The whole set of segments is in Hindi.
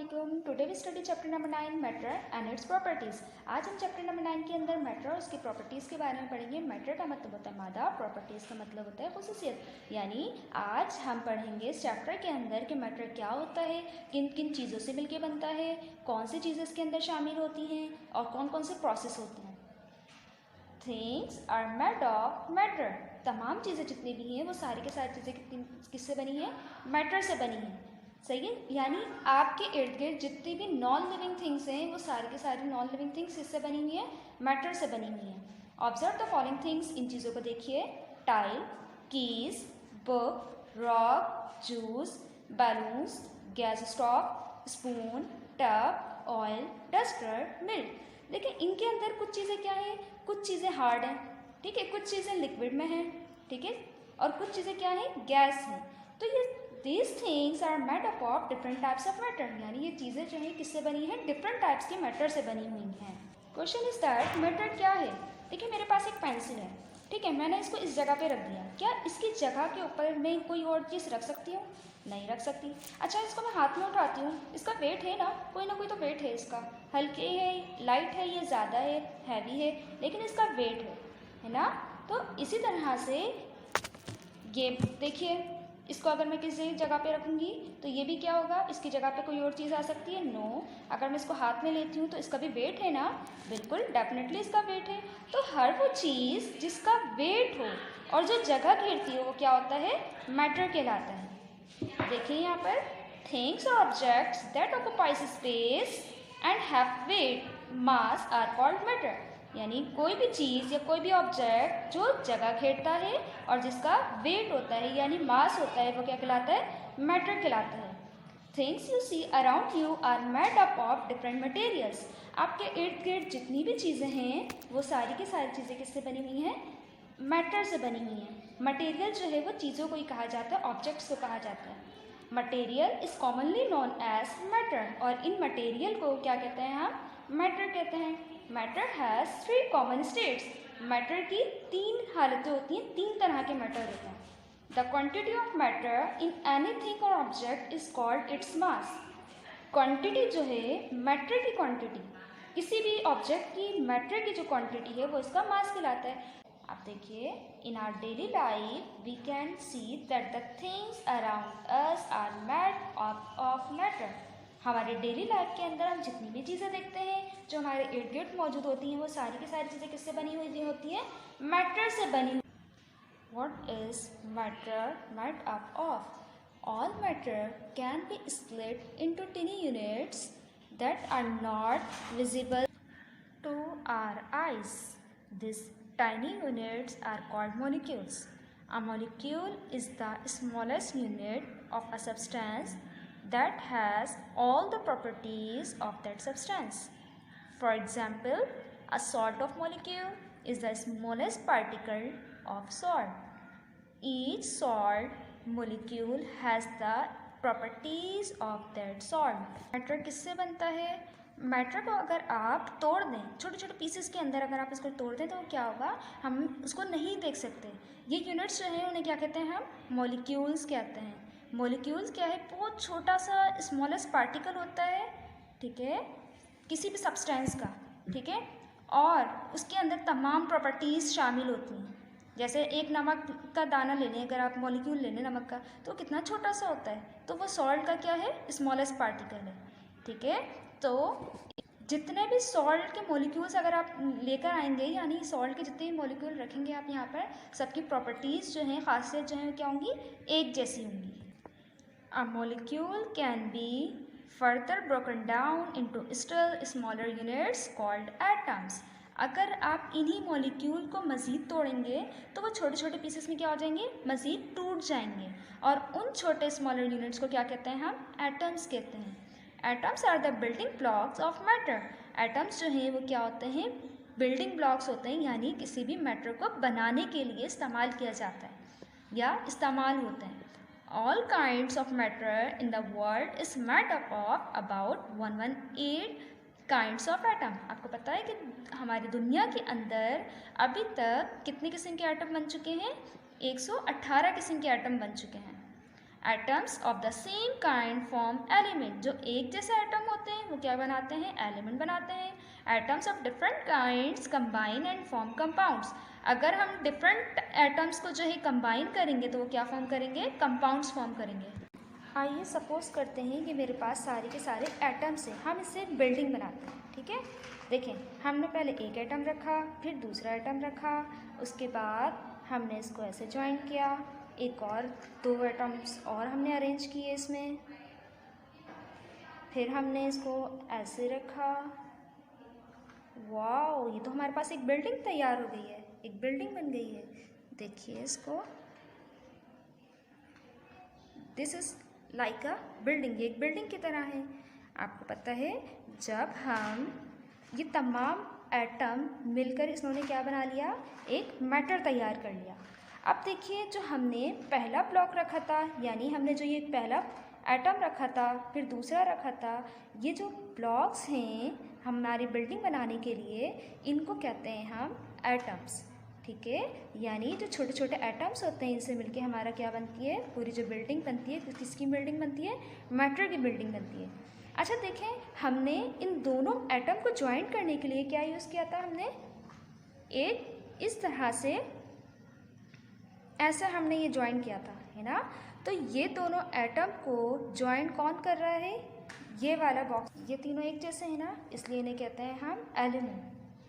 अस्सलामुअलैकुम। Today we study chapter number 9 matter and its properties. आज हम चैप्टर नंबर 9 के अंदर मैटर और उसकी प्रॉपर्टीज़ के बारे में पढ़ेंगे। मैटर का मतलब होता है मादा, प्रॉपर्टीज़ का मतलब होता है खुसूसियत। यानी आज हम पढ़ेंगे इस चैप्टर के अंदर कि मैटर क्या होता है, किन किन चीज़ों से मिलकर बनता है, कौन सी चीज़ें इसके अंदर शामिल होती हैं और कौन कौन से प्रोसेस होते हैं। Things are made of matter. तमाम चीज़ें जितनी भी हैं वो सारी की सारी चीज़ें किससे बनी हैं? मैटर से बनी हैं। सही है, यानी आपके इर्द गिर्द जितनी भी नॉन लिविंग थिंग्स हैं वो सारी की सारी नॉन लिविंग थिंग्स किससे बनी हुई हैं? मैटर से बनी हुई हैं। Observe the following things. इन चीज़ों को देखिए। Tile, keys, book, rock, juice, balloons, gas stove, spoon, tub, oil, duster, milk. देखिए इनके अंदर कुछ चीज़ें क्या हैं? कुछ चीज़ें हार्ड हैं, ठीक है, कुछ चीज़ें लिक्विड में हैं, ठीक है, और कुछ चीज़ें क्या हैं? गैस हैं। तो ये These things are made up of different types of matter। यानी ये चीज़ें जो हैं किससे बनी हैं? डिफरेंट टाइप्स की मैटर से बनी हुई हैं। क्वेश्चन इज दैट मैटर क्या है? देखिए मेरे पास एक पेंसिल है, ठीक है, मैंने इसको इस जगह पे रख दिया। क्या इसकी जगह के ऊपर मैं कोई और चीज़ रख सकती हूँ? नहीं रख सकती। अच्छा, इसको मैं हाथ में उठाती हूँ, इसका वेट है ना कोई तो वेट है इसका। हल्के है, लाइट है, ये ज़्यादा है, हैवी है, लेकिन इसका वेट है ना। तो इसी तरह से ये देखिए, इसको अगर मैं किसी जगह पे रखूँगी तो ये भी क्या होगा? इसकी जगह पे कोई और चीज़ आ सकती है? नो। अगर मैं इसको हाथ में लेती हूँ तो इसका भी वेट है ना? बिल्कुल, डेफिनेटली इसका वेट है। तो हर वो चीज़ जिसका वेट हो और जो जगह घेरती हो वो क्या होता है? मैटर कहलाता है। देखिए यहाँ पर, थिंग्स और objects that occupies space and have weight mass are called matter. यानी कोई भी चीज़ या कोई भी ऑब्जेक्ट जो जगह घेरता है और जिसका वेट होता है यानी मास होता है वो क्या कहलाता है? मैटर कहलाता है। Things you see around you are made up of different materials. आपके इर्द गिर्द जितनी भी चीज़ें हैं वो सारी की सारी चीज़ें किससे बनी हुई हैं? मैटर से बनी हुई हैं। मटेरियल जो है वो चीज़ों को ही कहा जाता है, ऑब्जेक्ट्स को कहा जाता है। Material is commonly known as matter, और इन मटेरियल को क्या कहते हैं हम? मैटर कहते हैं। Matter has 3 common states. Matter की 3 हालतें होती हैं, 3 तरह के मैटर होते हैं। The quantity of matter in anything or object is called its mass. Quantity जो है, मैटर की क्वांटिटी, किसी भी ऑब्जेक्ट की मैटर की जो क्वांटिटी है वो इसका मास कहलाता है। आप देखिए, in our daily life we can see that the things around us are made of matter. हमारे डेली लाइफ के अंदर हम जितनी भी चीज़ें देखते हैं जो हमारे इर्द गिर्द मौजूद होती हैं वो सारी की सारी चीज़ें किससे बनी हुई होती हैं? मैटर से बनी हुई। What is matter made up of? All matter can be split into tiny units that are not visible to our eyes. These tiny units are called molecules. A molecule is the smallest unit of a substance that has all the properties of that substance. For example, a salt of molecule is the smallest particle of salt. Each salt molecule has the properties of that salt. Matter किससे बनता है? मैटर को अगर आप तोड़ दें छोटे छोटे पीसेस के अंदर, अगर आप इसको तोड़ दें तो क्या होगा? हम उसको नहीं देख सकते। ये यूनिट्स जो हैं उन्हें क्या कहते हैं हम? मॉलिक्यूल्स कहते हैं। मॉलिक्यूल्स क्या है? बहुत छोटा सा स्मॉलेस्ट पार्टिकल होता है, ठीक है, किसी भी सब्सटेंस का, ठीक है, और उसके अंदर तमाम प्रॉपर्टीज़ शामिल होती हैं। जैसे एक नमक का दाना ले लें, अगर आप मॉलिक्यूल ले लें नमक का, तो कितना छोटा सा होता है, तो वो सॉल्ट का क्या है? स्मॉलेस्ट पार्टिकल है, ठीक है। तो जितने भी सॉल्ट के मॉलिक्यूल्स अगर आप लेकर आएंगे, यानी सॉल्ट के जितने भी मॉलिक्यूल रखेंगे आप यहाँ पर, सबकी प्रॉपर्टीज़ जो हैं, खासियत जो हैं, क्या होंगी? एक जैसी होंगी। A molecule can be further broken down into still smaller units called atoms. अगर आप इन्हीं मॉलिक्यूल को मज़ीद तोड़ेंगे तो वो छोटे छोटे पीसेस में क्या हो जाएंगे? मज़ीद टूट जाएंगे, और उन छोटे स्मॉलर यूनिट्स को क्या कहते हैं हम? एटम्स कहते हैं। Atoms are the building blocks of matter. Atoms जो हैं वो क्या होते हैं? बिल्डिंग ब्लॉक्स होते हैं, यानी किसी भी मैटर को बनाने के लिए इस्तेमाल किया जाता है या इस्तेमाल होते हैं। All kinds of matter in the world is made up of about 118 kinds of atom. आपको पता है कि हमारी दुनिया के अंदर अभी तक कितने किस्म के एटम बन चुके हैं? 118 किस्म के एटम बन चुके हैं। Atoms of the same kind form element. जो एक जैसे एटम वो क्या बनाते हैं, एलिमेंट बनाते हैं। Atoms of different kinds combine and form compounds. अगर हम डिफरेंट एटम्स को जो है कंबाइन करेंगे तो वो क्या फॉर्म करेंगे, कंपाउंड्स फॉर्म करेंगे। आइए सपोज करते हैं कि मेरे पास सारे के सारे एटम्स हैं, हम इससे बिल्डिंग बनाते हैं, ठीक है। देखें, हमने पहले एक एटम रखा, फिर दूसरा एटम रखा, उसके बाद हमने इसको ऐसे ज्वाइन किया, एक और 2 एटम्स और हमने अरेंज किए इसमें, फिर हमने इसको ऐसे रखा। वाओ, ये तो हमारे पास एक बिल्डिंग तैयार हो गई है, एक बिल्डिंग बन गई है। देखिए इसको, this is like a building, ये एक बिल्डिंग की तरह है। आपको पता है जब हम ये तमाम एटम मिलकर इन्होंने क्या बना लिया, एक मैटर तैयार कर लिया। अब देखिए, जो हमने पहला ब्लॉक रखा था, यानी हमने जो ये पहला एटम रखा था, फिर दूसरा रखा था, ये जो ब्लॉक्स हैं हमारी बिल्डिंग बनाने के लिए, इनको कहते हैं हम एटम्स, ठीक है। यानी जो छोटे छोटे एटम्स होते हैं, इनसे मिलके हमारा क्या बनती है, पूरी जो बिल्डिंग बनती है, किसकी बिल्डिंग बनती है, मैटर की बिल्डिंग बनती है। अच्छा देखें, हमने इन दोनों एटम को ज्वाइन करने के लिए क्या यूज़ किया था, हमने एक इस तरह से ऐसा हमने ये ज्वाइन किया था, है ना। तो ये दोनों एटम को ज्वाइन कौन कर रहा है, ये वाला बॉक्स, ये तीनों एक जैसे हैं ना, इसलिए इन्हें कहते हैं हम एलिमेंट,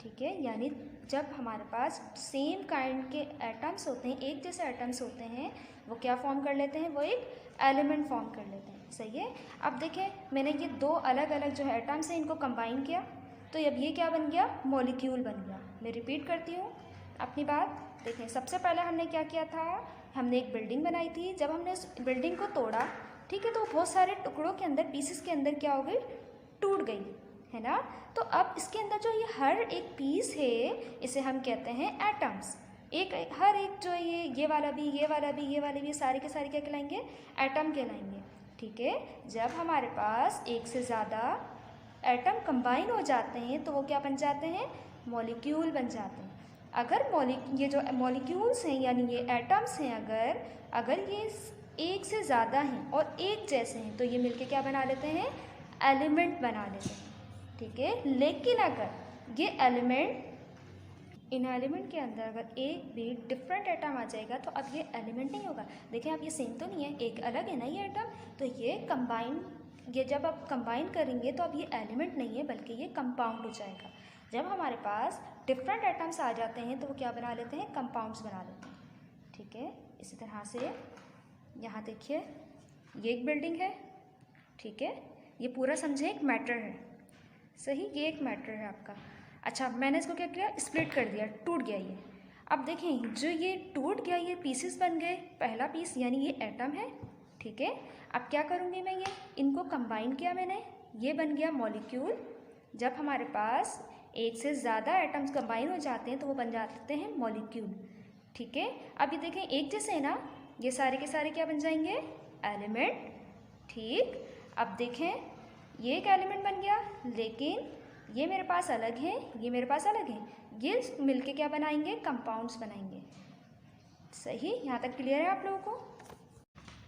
ठीक है। यानी जब हमारे पास सेम काइंड के एटम्स होते हैं, एक जैसे एटम्स होते हैं, वो क्या फॉर्म कर लेते हैं, वो एक एलिमेंट फॉर्म कर लेते हैं, सही है। अब देखें, मैंने ये 2 अलग अलग जो एटम्स हैं इनको कंबाइन किया, तो अब ये क्या बन गया, मॉलिक्यूल बन गया। मैं रिपीट करती हूँ अपनी बात। देखें, सबसे पहले हमने क्या किया था, हमने एक बिल्डिंग बनाई थी। जब हमने उस बिल्डिंग को तोड़ा, ठीक है, तो बहुत सारे टुकड़ों के अंदर, पीसेस के अंदर क्या हो गई, टूट गई, है ना। तो अब इसके अंदर जो ये हर एक पीस है, इसे हम कहते हैं एटम्स। हर एक जो ये वाला भी, ये वाला भी, ये वाले भी, सारे के सारे क्या कहलाएंगे, एटम कहलाएंगे, ठीक है। जब हमारे पास एक से ज़्यादा एटम कंबाइन हो जाते हैं तो वो क्या बन जाते हैं, मॉलिक्यूल बन जाते हैं। अगर ये जो मॉलिक्यूल्स हैं, यानी ये एटम्स हैं, अगर ये एक से ज़्यादा हैं और एक जैसे हैं, तो ये मिलके क्या बना लेते हैं, एलिमेंट बना लेते हैं, ठीक है। लेकिन अगर ये इन एलिमेंट के अंदर अगर एक भी डिफरेंट एटम आ जाएगा तो अब ये एलिमेंट नहीं होगा। देखें, अब ये सेम तो नहीं है, एक अलग है ना ये एटम, तो ये जब आप कंबाइन करेंगे तो अब ये एलिमेंट नहीं है, बल्कि ये कंपाउंड हो जाएगा। जब हमारे पास डिफरेंट एटम्स आ जाते हैं तो वो क्या बना लेते हैं, कंपाउंड्स बना लेते हैं, ठीक है। इसी तरह से यहाँ देखिए, ये एक बिल्डिंग है, ठीक है, ये पूरा समझे एक मैटर है, सही, ये एक मैटर है आपका। अच्छा, मैंने इसको क्या किया, स्प्लिट कर दिया, टूट गया ये। अब देखें, जो ये टूट गया, ये पीसेस बन गए। पहला पीस यानी ये एटम है, ठीक है। अब क्या करूँगी मैं, इनको कंबाइन किया मैंने, ये बन गया मॉलिक्यूल। जब हमारे पास एक से ज़्यादा एटम्स कंबाइन हो जाते हैं तो वो बन जाते हैं मॉलिक्यूल, ठीक है। अब ये देखें, एक जैसे है ना, ये सारे के सारे क्या बन जाएंगे, एलिमेंट, ठीक। अब देखें, ये एक एलिमेंट बन गया, लेकिन ये मेरे पास अलग है, ये मेरे पास अलग है, ये मिलके क्या बनाएंगे, कंपाउंड्स बनाएंगे, सही। यहाँ तक क्लियर है आप लोगों को।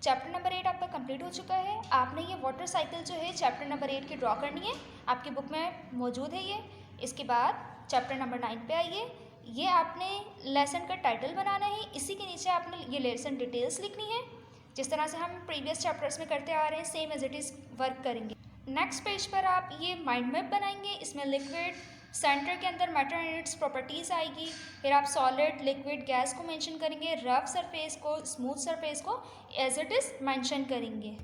चैप्टर नंबर 8 आपका कंप्लीट हो चुका है। आपने ये वाटर साइकिल जो है चैप्टर नंबर 8 की ड्रॉ करनी है, आपकी बुक में मौजूद है ये। इसके बाद चैप्टर नंबर 9 पे आइए। ये आपने लेसन का टाइटल बनाना है, इसी के नीचे आपने ये लेसन डिटेल्स लिखनी है, जिस तरह से हम प्रीवियस चैप्टर्स में करते आ रहे हैं, same as it is work करेंगे। नेक्स्ट पेज पर आप ये माइंड मैप बनाएंगे, इसमें लिक्विड, सेंटर के अंदर मैटर एंड इट्स प्रॉपर्टीज़ आएगी, फिर आप सॉलिड, लिक्विड, गैस को मेंशन करेंगे, रफ सरफेस को, स्मूथ सरफेस को एज इट इज़ मेंशन करेंगे।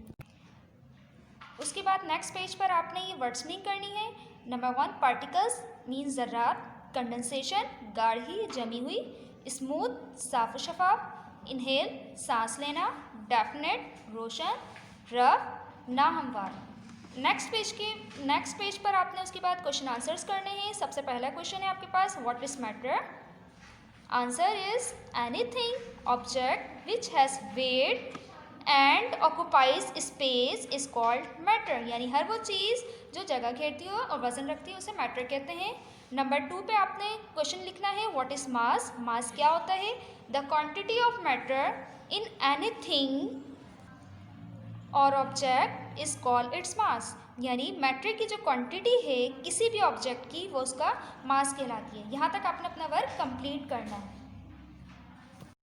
उसके बाद नेक्स्ट पेज पर आपने ये वर्ड्सनिंग करनी है। नंबर 1, पार्टिकल्स मीन्स ज़र्रात, कंडेंसेशन गाढ़ी जमी हुई, स्मूथ साफ शफाफ, इनहेल सांस लेना, डेफिनेट रोशन, रफ नाहमवार। नेक्स्ट पेज पर आपने उसके बाद क्वेश्चन आंसर्स करने हैं। सबसे पहला क्वेश्चन है आपके पास, what is matter. Answer is anything object which has weight and occupies space is called matter, यानी हर वो चीज़ जो जगह घेरती हो और वजन रखती है उसे मैटर कहते हैं। नंबर 2 पे आपने क्वेश्चन लिखना है, व्हाट इज मास। मास क्या होता है, the quantity of matter in anything or object is called its mass, यानी मैटर की जो क्वांटिटी है किसी भी ऑब्जेक्ट की वो उसका मास कहलाती है। यहाँ तक आपने अपना वर्क कंप्लीट करना है।